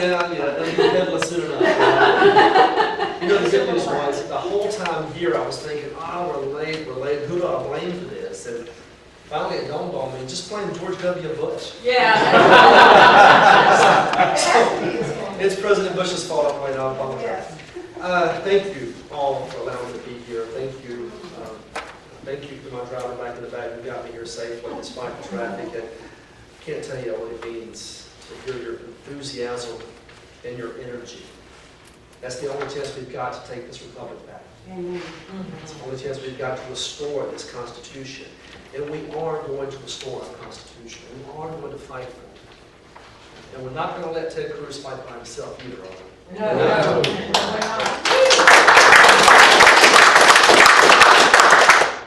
down yet. Doesn't get headless soon enough. You know, the good news was, the whole time here I was thinking, relate. Who do I blame for this? And finally it dawned on me, just blame George W. Bush. Yeah. So, it's President Bush's fault. I apologize. Thank you all for allowing me to be here. Thank you. Thank you for my driver back in the back who got me here safely despite the traffic. And I can't tell you what it means to hear your enthusiasm and your energy. That's the only chance we've got to take this republic back. It's the only chance we've got to restore this Constitution. And we are going to restore our Constitution. We are going to fight for it. And we're not going to let Ted Cruz fight by himself either, are we? No.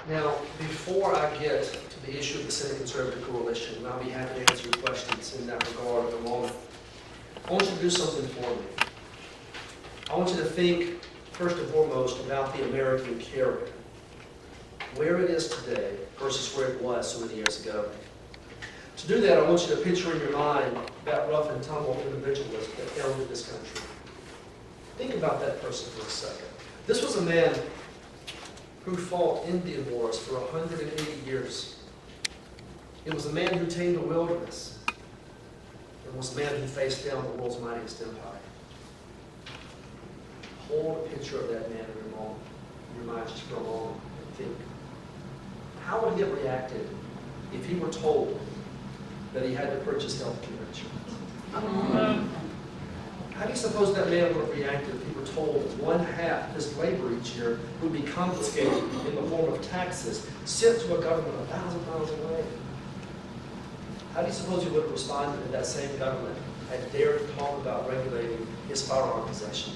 Now, before I get to the issue of the Senate Conservative Coalition, and I'll be happy to answer your questions in that regard in a moment, I want you to do something for me. I want you to think, first and foremost, about the American character. Where it is today versus where it was so many years ago. To do that, I want you to picture in your mind that rough and tumble individualist that founded this country. Think about that person for a second. This was a man who fought Indian wars for 180 years. It was a man who tamed the wilderness. It was a man who faced down the world's mightiest empire. Hold a picture of that man in your mind just for a moment and think. How would he have reacted if he were told that he had to purchase health care insurance? How do you suppose that man would have reacted if he were told that one-half of his labor each year would be confiscated in the form of taxes sent to a government 1,000 miles away? How do you suppose he would have responded if that same government had dared to talk about regulating his firearm possession?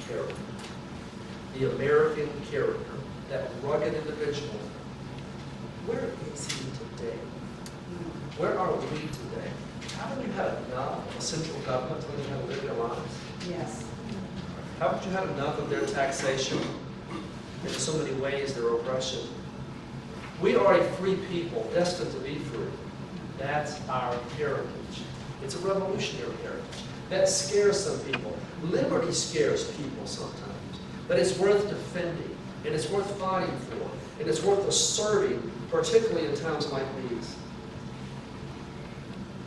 Character. The American character, that rugged individual. Where is he today? Where are we today? Haven't you had enough of a central government telling you how to live your lives? Yes. Haven't you had enough of their taxation? In so many ways, their oppression. We are a free people, destined to be free. That's our heritage. It's a revolutionary heritage. That scares some people. Liberty scares people sometimes. But it's worth defending, and it's worth fighting for, and it's worth asserting, particularly in times like these.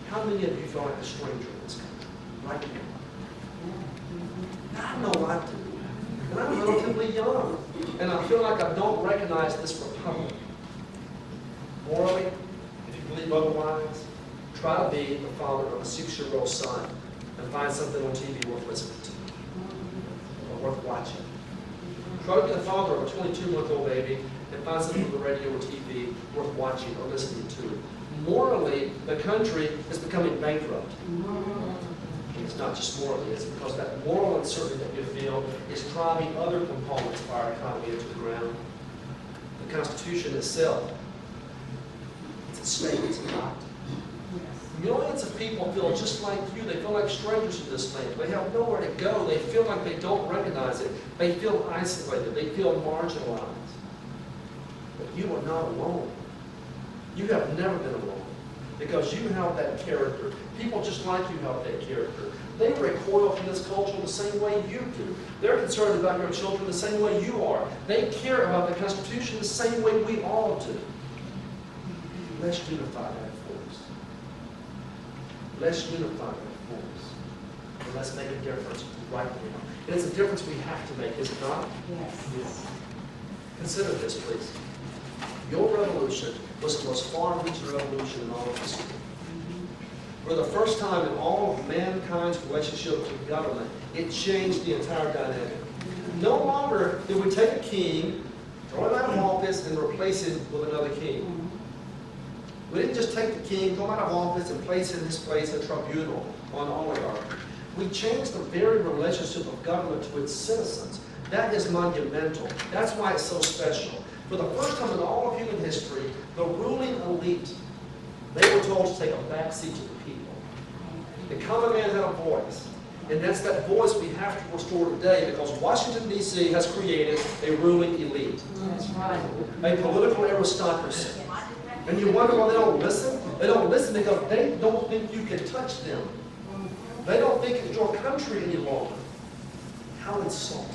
How many of you feel like a stranger in this country right now? I know I do. And I'm relatively young. And I feel like I don't recognize this republic. Morally, if you believe otherwise, try to be the father of a 6-year-old son and find something on TV worth listening to or worth watching. Try to be the father of a 22-month-old baby and find something on the radio or TV worth watching or listening to. Morally, the country is becoming bankrupt. It's not just morally, it's because that moral uncertainty that you feel is driving other components of our economy into the ground. The Constitution itself, it's a stake, it's not. Millions of people feel just like you. They feel like strangers to this land. They have nowhere to go. They feel like they don't recognize it. They feel isolated. They feel marginalized. But you are not alone. You have never been alone because you have that character. People just like you have that character. They recoil from this culture the same way you do. They're concerned about your children the same way you are. They care about the Constitution the same way we all do. Let's unify that force. Let's unify that force. And let's make a difference right now. And it's a difference we have to make, is it not? Yes. Consider this, please. Your revolution was the most far-reaching revolution in all of history. For the first time in all of mankind's relationship with government, it changed the entire dynamic. No longer did we take a king, throw him out of office, and replace him with another king. We didn't just take the king, throw him out of office, and place in his place a tribunal on oligarchy. We changed the very relationship of government to its citizens. That is monumental. That's why it's so special. For the first time in all of human history, the ruling elite, they were told to take a backseat to the people. The common man had a voice. And that's that voice we have to restore today because Washington, D.C. has created a ruling elite. That's right. A political aristocracy. And you wonder why they don't listen? They don't listen because they don't think you can touch them. They don't think it's your country any longer. How insulting.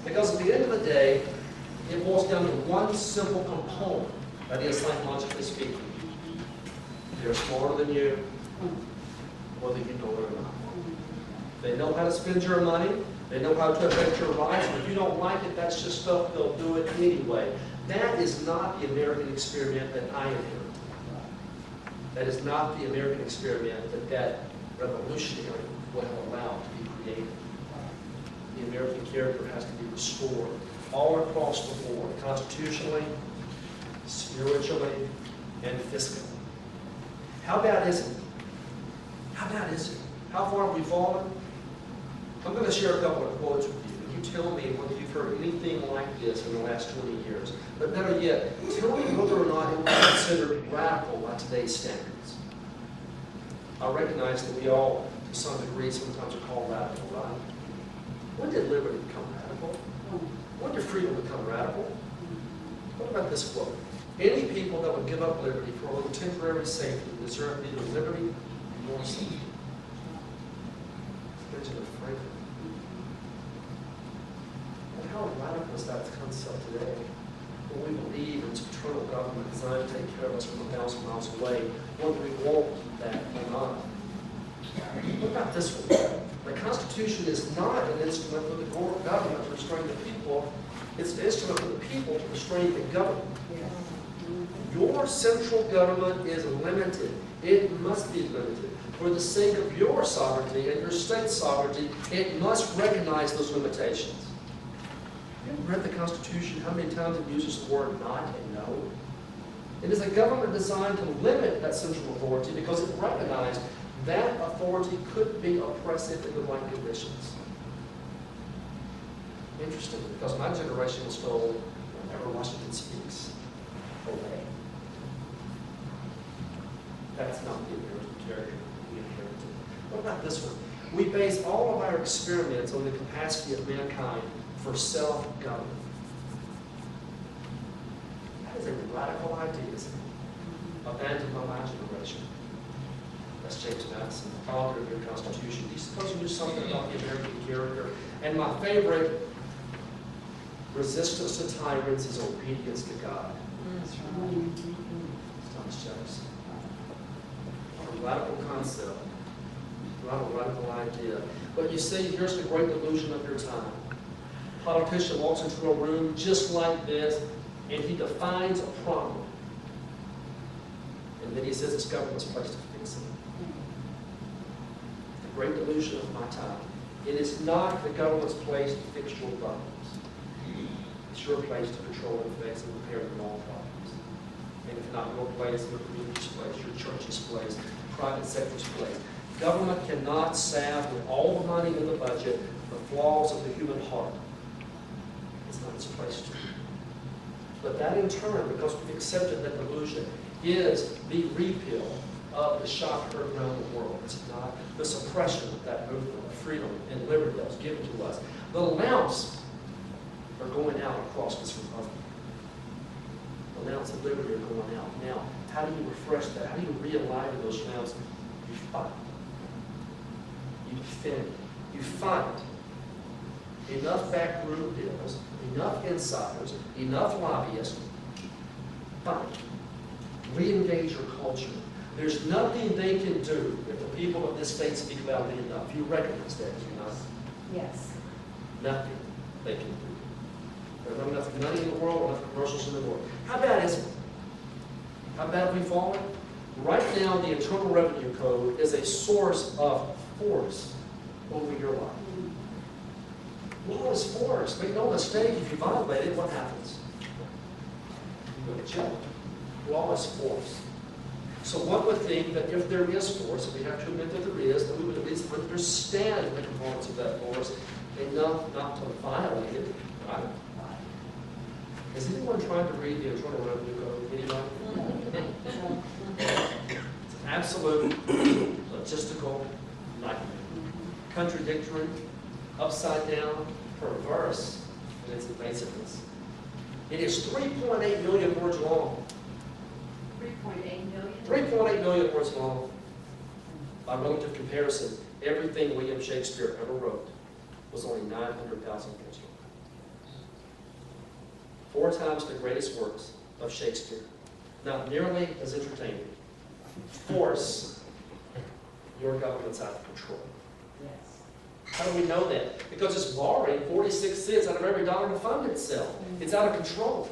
Because at the end of the day, it boils down to one simple component, that is psychologically speaking. They're smarter than you, whether you know it or not. They know how to spend your money. They know how to affect your rights. And if you don't like it, that's just stuff, they'll do it anyway. That is not the American experiment that I inherited. That is not the American experiment that revolutionary will allow to be created. The American character has to be restored all across the board, constitutionally, spiritually, and fiscally. How bad is it? How bad is it? How far have we fallen? I'm going to share a couple of quotes with you. You tell me whether you've heard anything like this in the last 20 years. But better yet, tell me whether or not it would be considered radical by today's standards. I recognize that we all, to some degree, sometimes are called radical, right? When did liberty become radical? When did freedom become radical? What about this quote? Any people that would give up liberty for a little temporary safety deserve neither liberty nor safety. Benjamin Franklin. And how radical is that concept today? When we believe in eternal government designed to take care of us from 1,000 miles away, whether we want that or not. What about this one? The Constitution is not an instrument for the government to restrain the people. It's an instrument for the people to restrain the government. Your central government is limited. It must be limited. For the sake of your sovereignty and your state's sovereignty, it must recognize those limitations. You ever read the Constitution? How many times it uses the word not and no? It is a government designed to limit that central authority because it recognized that authority could be oppressive in the right conditions. Interesting, because my generation was told, whenever Washington speaks, obey. That's not the American character we inherited. What about this one? We base all of our experiments on the capacity of mankind for self-government. That is a radical idea, isn't it? Abandoned by my generation. That's James Madison, the author of your Constitution. He's supposed to do something about the American character. And my favorite, resistance to tyrants is obedience to God. That's right. Thomas Jefferson. What a radical concept. What a radical idea. But you see, here's the great delusion of your time. A politician walks into a room just like this, and he defines a problem. And then he says it's government's place to fix it. The great delusion of my time. It is not the government's place to fix your problems. It's your place to control and fix and repair them all problems. And if not your place, your community's place, your church's place, private sector's place. Government cannot salve with all the money in the budget the flaws of the human heart. It's not its place to. But that in turn, because we've accepted that delusion, is the repeal of the shock heard around the world. It's not the suppression of that movement of freedom and liberty that was given to us. The lamps are going out across this republic. The lamps of liberty are going out. Now, how do you refresh that? How do you realign those lamps? You fight. You defend. You fight. Enough backroom deals, enough insiders, enough lobbyists. Fight. Re-engage your culture. There's nothing they can do if the people of this state speak loudly enough. You recognize that, do you not? Yes. Nothing they can do. There's not enough money in the world, enough commercials in the world. How bad is it? How bad have we fallen? Right now, the Internal Revenue Code is a source of force over your life. Law is force. Make no mistake, if you violate it, what happens? You go to jail. Law is force. So one would think that if there is force, and we have to admit that there is, that we would at least understand the components of that force enough not to violate it, right? Has anyone tried to read the Internal Revenue Code? Anybody? It's an absolute logistical nightmare. Contradictory, upside down, perverse in its evasiveness. It is 3.8 million words long. 3.8 million? 3.8 million words long. By relative comparison, everything William Shakespeare ever wrote was only 900,000 words long. 4 times the greatest works of Shakespeare. Not nearly as entertaining. Force, your government's out of control. Yes. How do we know that? Because it's borrowing 46 cents out of every dollar to fund itself. It's out of control.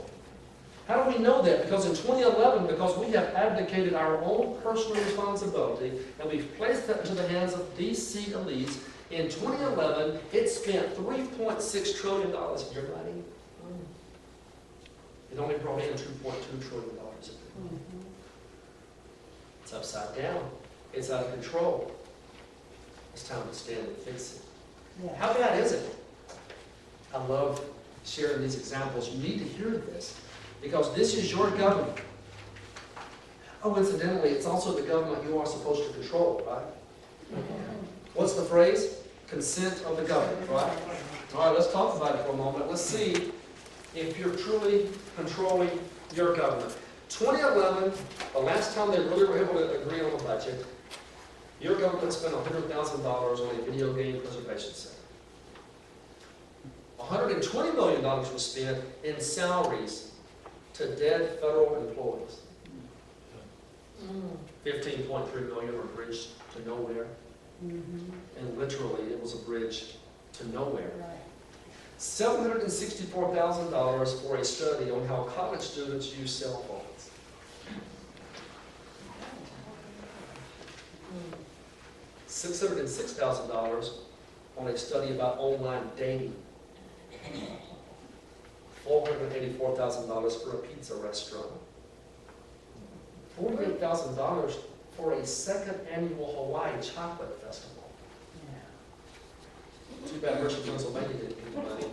How do we know that? Because in 2011, because we have abdicated our own personal responsibility and we've placed that into the hands of DC elites, in 2011, it spent $3.6 trillion of your money. It only brought in $2.2 trillion. It's upside down. It's out of control. It's time to stand and fix it. Yes. How bad is it? I love sharing these examples. You need to hear this because this is your government. Oh, incidentally, it's also the government you are supposed to control, right? What's the phrase? Consent of the government, right? All right, let's talk about it for a moment. Let's see if you're truly controlling your government. 2011, the last time they really were able to agree on a budget, your government spent $100,000 on a video game preservation center. $120 million was spent in salaries to dead federal employees. $15.3 million were bridged to nowhere. And literally, it was a bridge to nowhere. $764,000 for a study on how college students use cell phones. $606,000 on a study about online dating. $484,000 for a pizza restaurant. $48,000 for a second annual Hawaii Chocolate Festival. Too bad Mercer, Pennsylvania didn't get the money.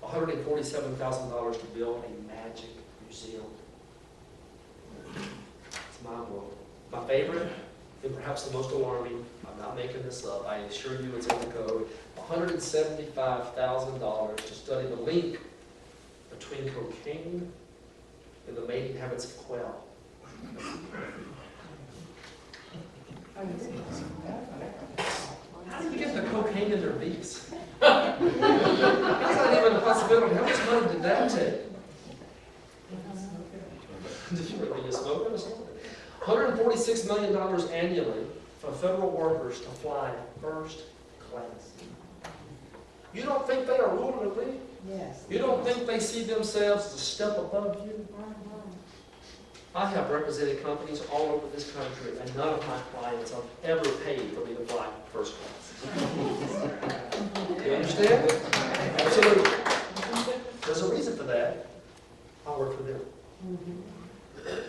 $147,000 to build a magic museum. It's my world. My favorite, and perhaps the most alarming, I'm not making this up, I assure you it's in the code, $175,000 to study the link between cocaine and the mating habits of quail. How do you get the cocaine in their beaks? That's not even a possibility. How much money did that take? Did you really smoke it or something? $146 million annually for federal workers to fly first class. You don't think they are ruling the league? Yes. You don't think they see themselves as a step above you? I have represented companies all over this country, and none of my clients have ever paid for me to fly first class. You understand? Absolutely. There's a reason for that. I work for them.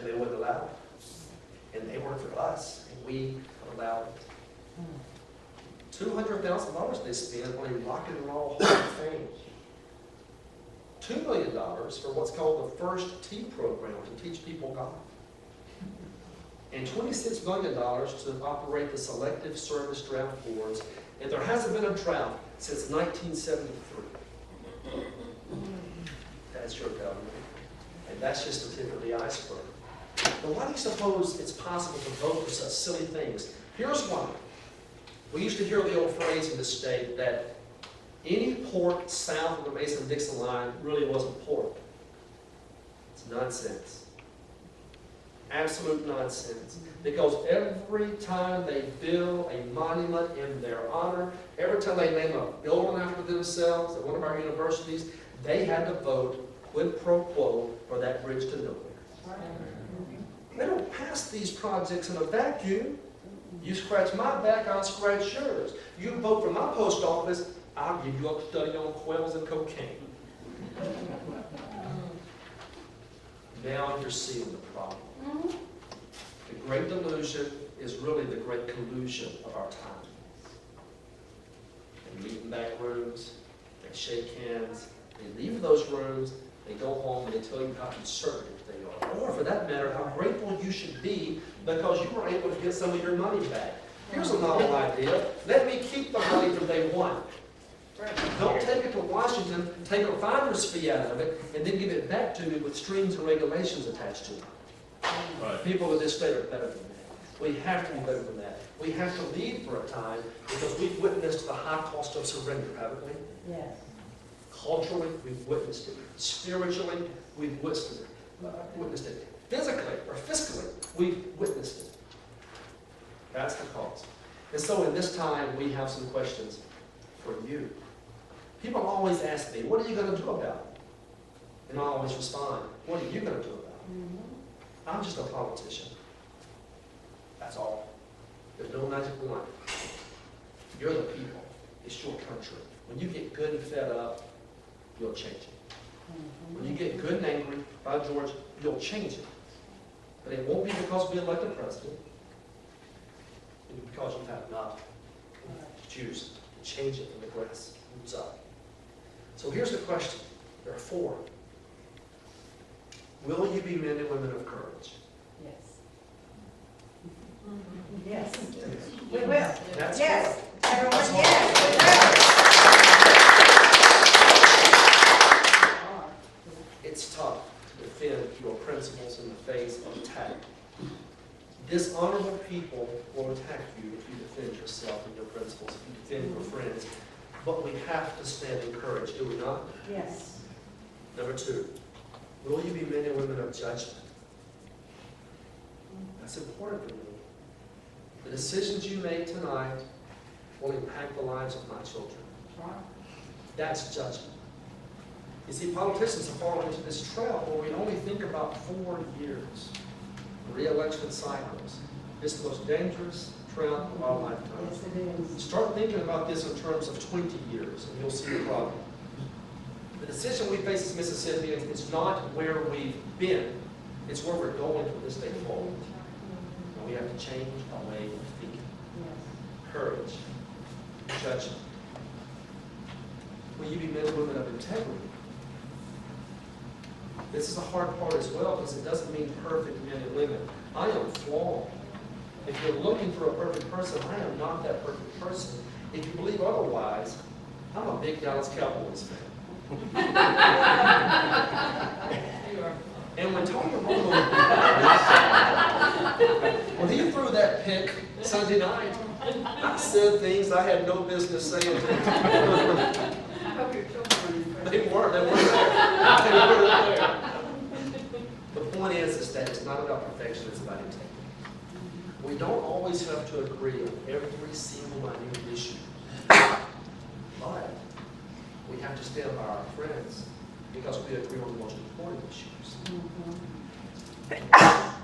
They wouldn't allow it. And they work for us, and we allowed it. $200,000 they spent on a rock and roll Hall of Fame. $2 million for what's called the First Tee program to teach people golf. And $26 million to operate the Selective Service Draft Boards. And there hasn't been a draft since 1973. That's your government. And that's just the tip of the iceberg. But why do you suppose it's possible to vote for such silly things? Here's why. We used to hear the old phrase in this state that any pork south of the Mason-Dixon line really wasn't pork. It's nonsense. Absolute nonsense. Because every time they build a monument in their honor, every time they name a building after themselves at one of our universities, they had to vote quid pro quo for that bridge to nowhere. They don't pass these projects in a vacuum. You scratch my back, I'll scratch yours. You vote for my post office, I'll give you a study on quails and cocaine. Now you're seeing the problem. The great delusion is really the great collusion of our time. They meet in back rooms, they shake hands, they leave those rooms, they go home and they tell you how conservative they are. Or for that matter, how grateful you should be because you were able to get some of your money back. Here's a novel idea. Let me keep the money from day one. Don't take it to Washington, take a finder's fee out of it, and then give it back to me with strings and regulations attached to it. Right. People in this state are better than that. We have to be better than that. We have to lead for a time because we've witnessed the high cost of surrender, haven't we? Yes. Culturally, we've witnessed it. Spiritually, we've witnessed it. Physically or fiscally, we've witnessed it. That's the cost. And so in this time, we have some questions for you. People always ask me, what are you going to do about it? And I always respond, what are you going to do about it? I'm just a politician. That's all. There's no magic wand. You're the people. It's your country. When you get good and fed up, you'll change it. When you get good and angry, by George, you'll change it. But it won't be because we elect a president. It'll be because you've had enough. Choose to change it when the grass moves up. So here's the question. There are 4. Will you be men and women of courage? Yes. Yes. We will. That's Yes. what- Everyone, that's what- yes. It's tough to defend your principles in the face of attack. Dishonorable people will attack you if you defend yourself and your principles, if you defend your friends. But we have to stand in courage, do we not? Yes. Number 2, will you be men and women of judgment? That's important for me. The decisions you make tonight will impact the lives of my children. That's judgment. You see, politicians have fallen into this trap where we only think about 4 years. Re-election cycles. It's the most dangerous trap of our lifetime. Yes, it is. Start thinking about this in terms of 20 years, and you'll see the problem. The decision we face as Mississippians is not where we've been. It's where we're going from this day forward. And we have to change our way of thinking. Yes. Courage. Judgment. Will you be men and women of integrity? This is a hard part as well because it doesn't mean perfect men and women. I am flawed. If you're looking for a perfect person, I am not that perfect person. If you believe otherwise, I'm a big Dallas Cowboys fan. And when Tony Romo, when he threw that pick Sunday night, I said things I had no business saying. They weren't there. The point is that it's not about perfection, it's about integrity. We don't always have to agree on every single minute issue. But we have to stand by our friends because we agree on the most important issues.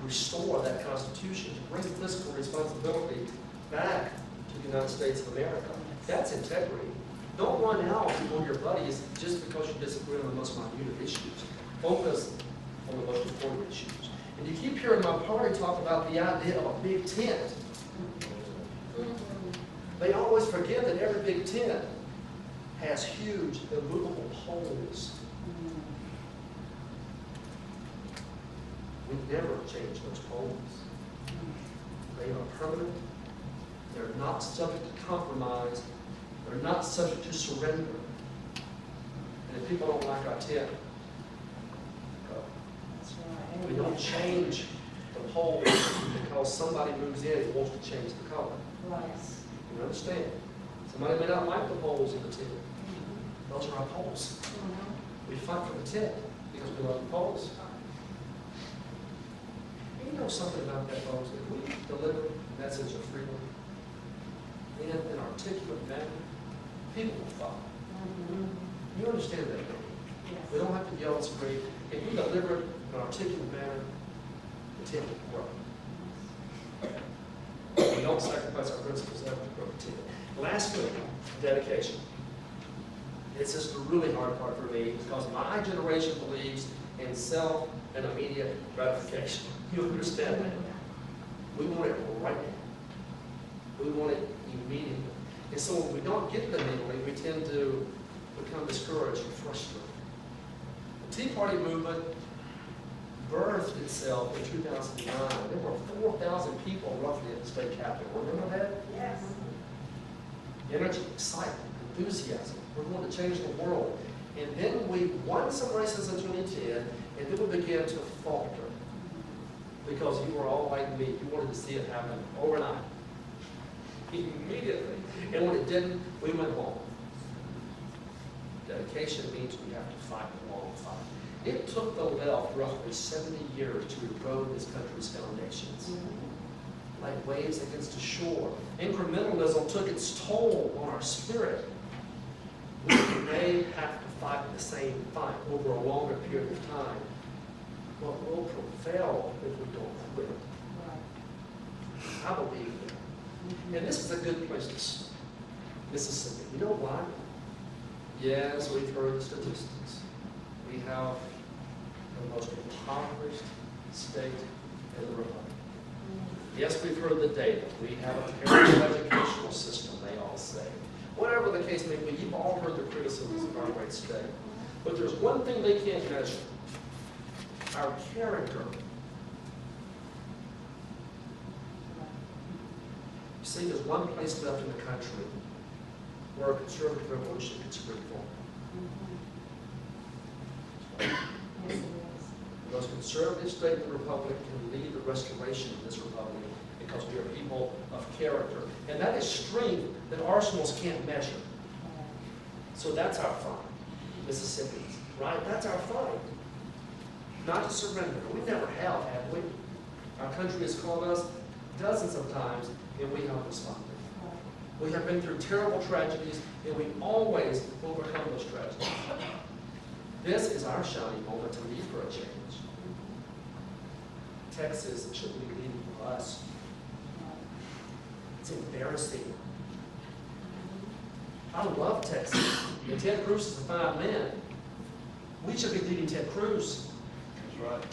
Restore that Constitution, to bring fiscal responsibility back to the United States of America. That's integrity. Don't run out on your buddies just because you disagree on the most minute issues. Focus on the most important issues. And you keep hearing my party talk about the idea of a big tent. They always forget that every big tent has huge immovable poles. We never change those poles. They are permanent. They're not subject to compromise. They're not subject to surrender. And if people don't like our tent, go. That's right. We don't change the poles because somebody moves in and wants to change the color. Right. You understand? Somebody may not like the poles in the tent. Those are our poles. We fight for the tent because we love the poles. You know something about that, folks? If we deliver a message of freedom in an articulate manner, people will follow. You understand that, don't you? Yes. We don't have to yell and scream. If we deliver it in an articulate manner, the tent will grow. We don't sacrifice our principles ever to grow the tent. Lastly, dedication. This is the really hard part for me because my generation believes in self and immediate gratification. You understand that? We want it right now. We want it immediately. And so when we don't get it immediately, we tend to become discouraged and frustrated. The Tea Party movement birthed itself in 2009. There were 4,000 people roughly at the state capitol. Remember that? Yes. Energy, excitement, enthusiasm. We're going to change the world. And then we won some races in 2010, and then we began to falter. Because you were all like me. You wanted to see it happen overnight. Immediately. And when it didn't, we went home. Dedication means we have to fight the long fight. It took the left roughly 70 years to erode this country's foundations. Like waves against a shore. Incrementalism took its toll on our spirit. We may have to fight the same fight over a longer period of time, but we'll prevail if we don't quit. I believe that. And this is a good place to start. Mississippi. You know why? Yes, we've heard the statistics. We have the most impoverished state in the republic. Yes, we've heard the data. We have a terrible educational system, they all say. Whatever the case may be, you've all heard the criticisms of our great state. But there's one thing they can't measure. Our character. You see, there's one place left in the country where a conservative revolution can spring forward. The most conservative state in the republic can lead the restoration of this republic because we are people of character. And that is strength that arsenals can't measure. So that's our fight, Mississippians, right? That's our fight. Not to surrender. We never have we? Our country has called us dozens of times, and we have responded. We have been through terrible tragedies, and we always overcome those tragedies. This is our shining moment to lead for a change. Texas should be leading for us. It's embarrassing. I love Texas. And Ted Cruz is a fine man. We should be leading Ted Cruz. That's right.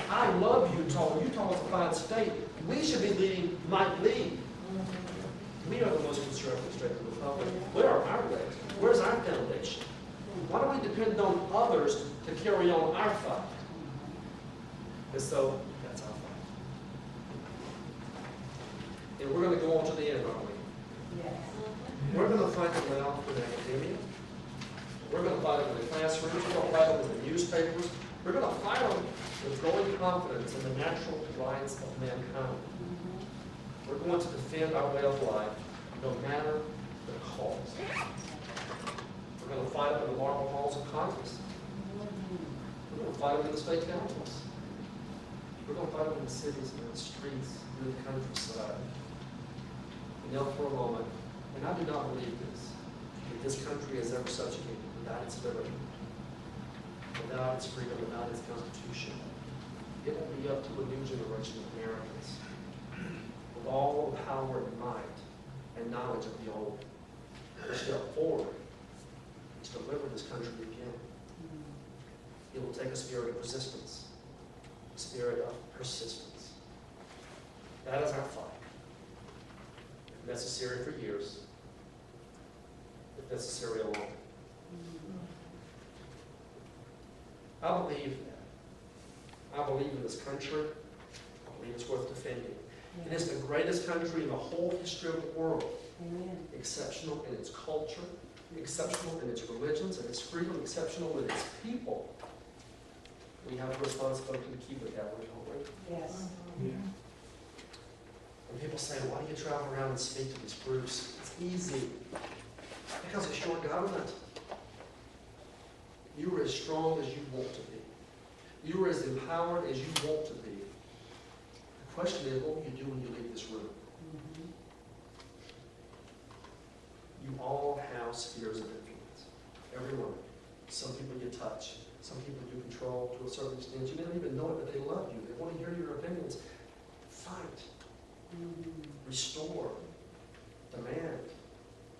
I love Utah. Utah is a fine state. We should be leading Mike Lee. We are the most conservative state in the republic. Where are our legs? Where's our foundation? Why don't we depend on others to carry on our fight? And so, that's our fight. And we're going to go on to the end, aren't we? Yes. We're going to fight it now in academia. We're going to fight it in the classrooms. We're going to fight it in the newspapers. We're going to fight them with growing confidence in the natural rights of mankind. We're going to defend our way of life, no matter the cost. We're going to fight them in the marble halls of Congress. We're going to fight them in the state capitals. We're going to fight them in the cities and in the streets, in the countryside. And now for a moment, and I do not believe this, that this country is ever subjugated without its liberty, without its freedom, without its constitution. It will be up to a new generation of Americans, with all the power and might and knowledge of the old, to step forward to deliver this country again. It will take a spirit of resistance, a spirit of persistence. That is our fight. If necessary for years, if necessary alone. I believe that. I believe in this country. I believe it's worth defending. It is the greatest country in the whole history of the world. Amen. Exceptional in its culture, exceptional in its religions, and its freedom, exceptional in its people. We have a responsibility to keep it that way, don't we? Yes. Yeah. When people say, why do you travel around and speak to these groups? It's easy. Because it's your government. You are as strong as you want to be. You are as empowered as you want to be. The question is, what will you do when you leave this room? You all have spheres of influence. Everyone. Some people you touch. Some people you control to a certain extent. You don't even know it, but they love you. They want to hear your opinions. Fight. Restore. Demand.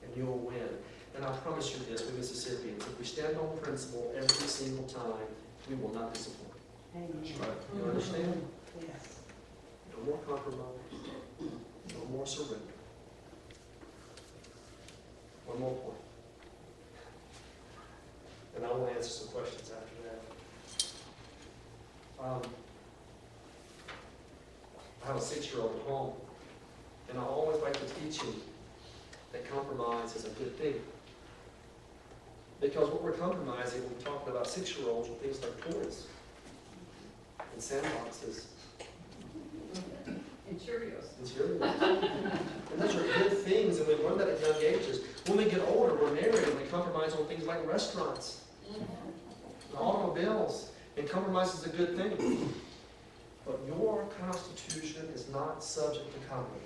And you'll win. And I promise you this, we Mississippians, if we stand on principle every single time, we will not disappoint. Amen. Right. You understand? Yes. No more compromise. No more surrender. One more point. And I will answer some questions after that. I have a 6-year-old at home, and I always like to teach him that compromise is a good thing. Because what we're compromising when we're talking about 6-year-olds are things like toys and sandboxes. Cheerios. Material. And those are good things, and we learn that at young ages. When we get older, we're married, and we compromise on things like restaurants, and automobiles, and compromise is a good thing. But your Constitution is not subject to compromise.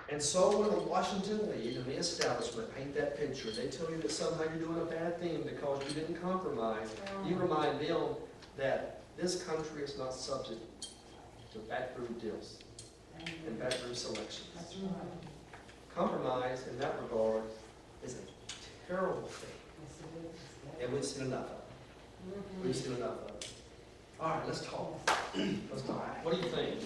And so when the Washington League and the establishment paint that picture, they tell you that somehow you're doing a bad thing because you didn't compromise. You remind them that this country is not subject to backroom deals and backroom selections. That's right. Compromise in that regard is a terrible thing, Yes, it is. and we've seen enough of it. We've seen enough of it. All right, let's talk. Let's talk. What do you think?